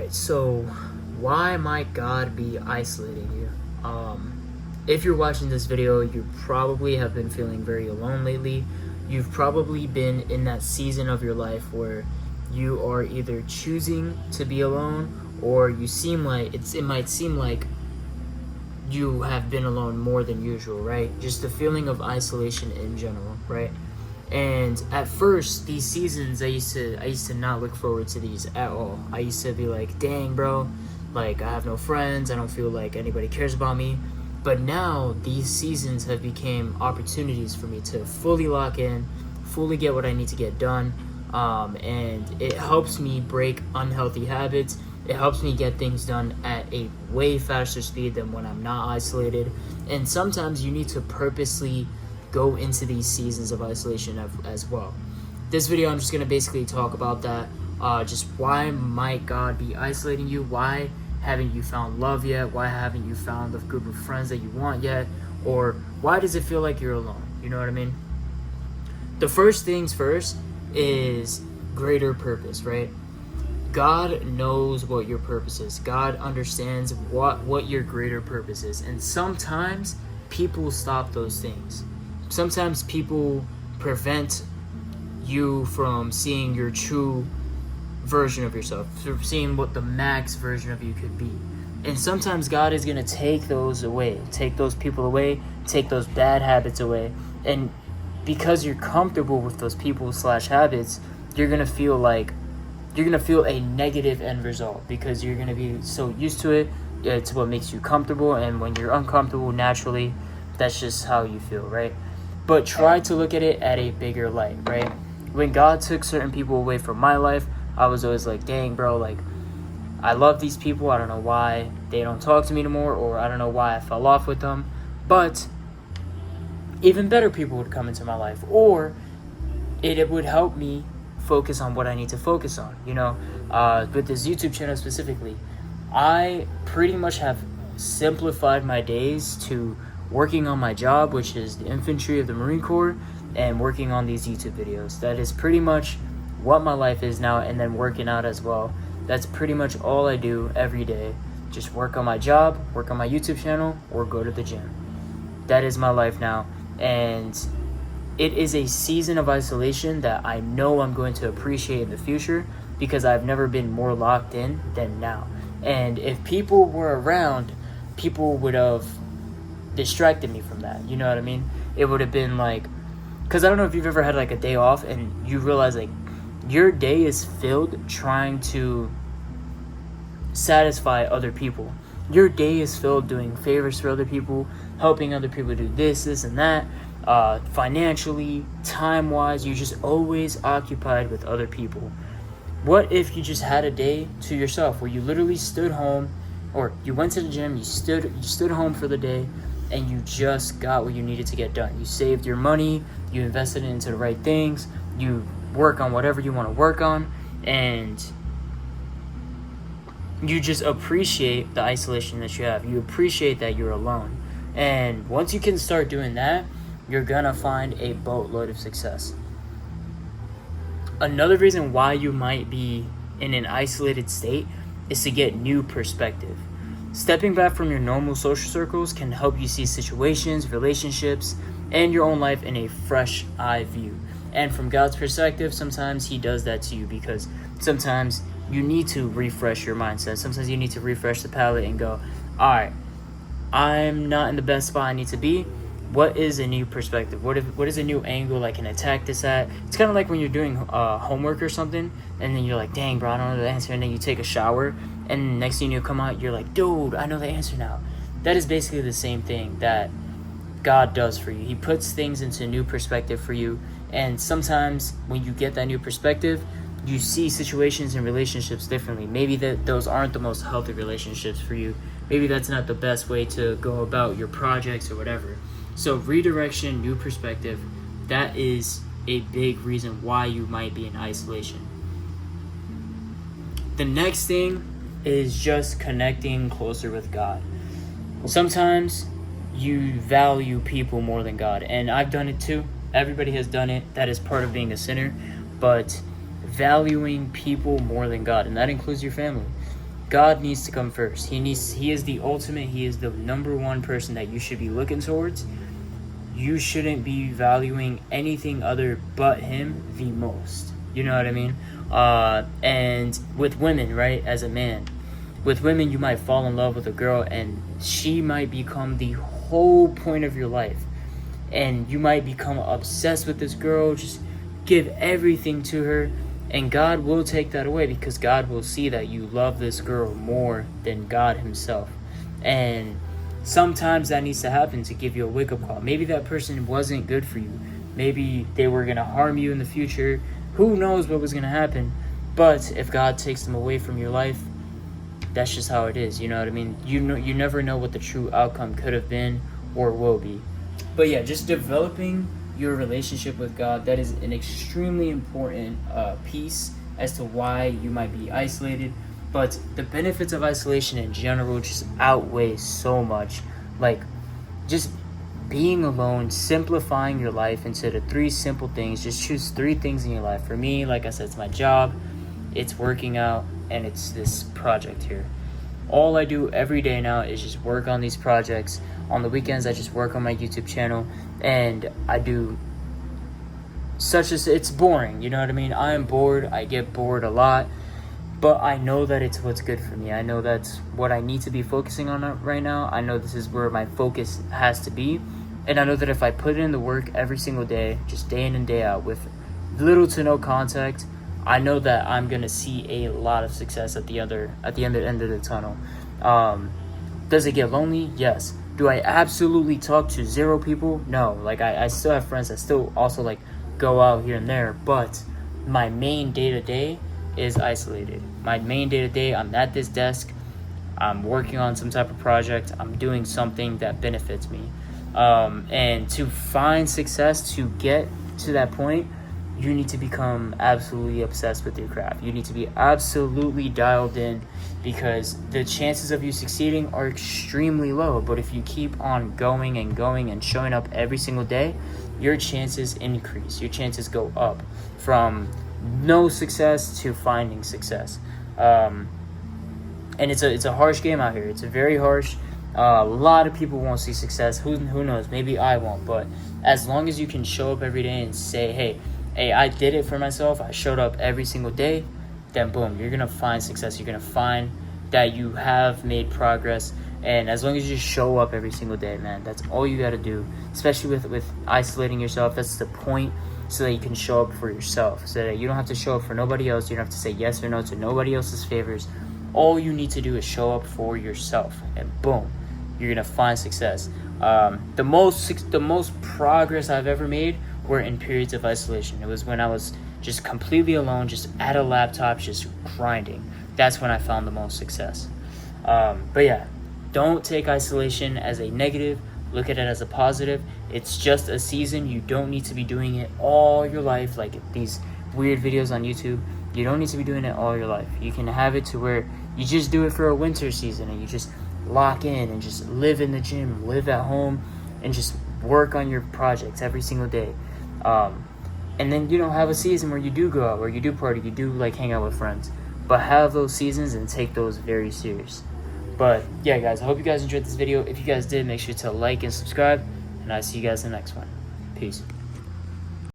Alright, so why might God be isolating you? If you're watching this video, you probably have been feeling very alone lately. You've probably been in that season of your life where you are either choosing to be alone, or it might seem like you have been alone more than usual, right? Just the feeling of isolation in general, right? And at first, these seasons, I used to not look forward to these at all. I used to be like, dang, bro, like I have no friends. I don't feel like anybody cares about me. But now these seasons have become opportunities for me to fully lock in, fully get what I need to get done. And it helps me break unhealthy habits. It helps me get things done at a way faster speed than when I'm not isolated. And sometimes you need to purposely go into these seasons of isolation as well. This video, I'm just going to basically talk about that. Just why might God be isolating you? Why haven't you found love yet? Why haven't you found the group of friends that you want yet? Or why does it feel like you're alone? You know what I mean? The first things first is greater purpose, right? God knows what your purpose is. God understands what your greater purpose is. And sometimes people stop those things. Sometimes people prevent you from seeing your true version of yourself, from seeing what the max version of you could be. And sometimes God is going to take those away, take those people away, take those bad habits away. And because you're comfortable with those people / habits, you're going to feel a negative end result because you're going to be so used to it. It's what makes you comfortable. And when you're uncomfortable, naturally, that's just how you feel, right? But try to look at it at a bigger light, right? When God took certain people away from my life, I was always like, dang, bro, like, I love these people. I don't know why they don't talk to me anymore, or I don't know why I fell off with them. But even better people would come into my life, or it would help me focus on what I need to focus on. With this YouTube channel specifically, I pretty much have simplified my days to working on my job, which is the infantry of the Marine Corps, and working on these YouTube videos. That is pretty much what my life is now, and then working out as well. That's pretty much all I do every day. Just work on my job, work on my YouTube channel, or go to the gym. That is my life now, and it is a season of isolation that I know I'm going to appreciate in the future because I've never been more locked in than now. And if people were around, people would have distracted me from that. You know what I mean? It would have been like, because I don't know if you've ever had like a day off and you realize like your day is filled trying to satisfy other people. Your day is filled doing favors for other people, helping other people do this and that. Financially, time-wise, you're just always occupied with other people. What if you just had a day to yourself where you literally stood home, or you went to the gym, you stood home for the day, and you just got what you needed to get done? You saved your money, you invested it into the right things, you work on whatever you want to work on, and you just appreciate the isolation that you have. You appreciate that you're alone. And once you can start doing that, you're gonna find a boatload of success. Another reason why you might be in an isolated state is to get new perspective. Stepping back from your normal social circles can help you see situations, relationships, and your own life in a fresh eye view. And from God's perspective, sometimes He does that to you because sometimes you need to refresh your mindset. Sometimes you need to refresh the palette and go, all right, I'm not in the best spot I need to be. What is a new perspective? What is a new angle I can attack this at? It's kind of like when you're doing homework or something, and then you're like, dang, bro, I don't know the answer. And then you take a shower, and next thing you come out, you're like, dude, I know the answer now. That is basically the same thing that God does for you. He puts things into new perspective for you. And sometimes when you get that new perspective, you see situations and relationships differently. Maybe those aren't the most healthy relationships for you. Maybe that's not the best way to go about your projects or whatever. So redirection, new perspective, that is a big reason why you might be in isolation. The next thing is just connecting closer with God. Sometimes you value people more than God, and I've done it too. Everybody has done it. That is part of being a sinner. But valuing people more than God, and that includes your family. God needs to come first. He is the ultimate, he is the number one person that you should be looking towards. You shouldn't be valuing anything other but him the most. You know what I mean? And with women, right, as a man, with women, you might fall in love with a girl and she might become the whole point of your life. And you might become obsessed with this girl, just give everything to her. And God will take that away, because God will see that you love this girl more than God himself. And sometimes that needs to happen to give you a wake-up call. Maybe that person wasn't good for you. Maybe they were going to harm you in the future. Who knows what was going to happen? But if God takes them away from your life, that's just how it is. You know what I mean? You never know what the true outcome could have been or will be. But yeah, just developing your relationship with God, that is an extremely important piece as to why you might be isolated. But the benefits of isolation in general just outweigh so much. Like, just being alone, simplifying your life into the 3 simple things. Just choose 3 things in your life. For me, like I said, it's my job, it's working out, and it's this project here. All I do every day now is just work on these projects. On the weekends, I just work on my YouTube channel, and I do it's boring, you know what I mean? I am bored, I get bored a lot, but I know that it's what's good for me. I know that's what I need to be focusing on right now. I know this is where my focus has to be, and I know that if I put in the work every single day, just day in and day out, with little to no contact, I know that I'm gonna see a lot of success at the end of the tunnel. Does it get lonely? Yes. Do I absolutely talk to 0 people? No. Like, I still have friends that still also like go out here and there, but my main day-to-day is isolated. My main day-to-day, I'm at this desk, I'm working on some type of project, I'm doing something that benefits me. And to find success, to get to that point, you need to become absolutely obsessed with your craft. You need to be absolutely dialed in, because the chances of you succeeding are extremely low. But if you keep on going and showing up every single day, your chances increase. Your chances go up from no success to finding success. And it's a harsh game out here. It's a very harsh. A lot of people won't see success. Who knows? Maybe I won't. But as long as you can show up every day and say, hey, I did it for myself, I showed up every single day, then boom, you're going to find success. You're going to find that you have made progress. And as long as you show up every single day, man, that's all you got to do. Especially with isolating yourself, that's the point, so that you can show up for yourself. So that you don't have to show up for nobody else. You don't have to say yes or no to nobody else's favors. All you need to do is show up for yourself, and boom, you're going to find success. The most progress I've ever made were in periods of isolation. It was when I was just completely alone, just at a laptop, just grinding. That's when I found the most success. But yeah, don't take isolation as a negative. Look at it as a positive. It's just a season. You don't need to be doing it all your life, like these weird videos on YouTube. You don't need to be doing it all your life. You can have it to where you just do it for a winter season, and you just lock in and just live in the gym, live at home, and just work on your projects every single day. And then, have a season where you do go out, where you do party, you do like hang out with friends. But have those seasons and take those very serious. But yeah, guys, I hope you guys enjoyed this video. If you guys did, make sure to like and subscribe, and I'll see you guys in the next one. Peace.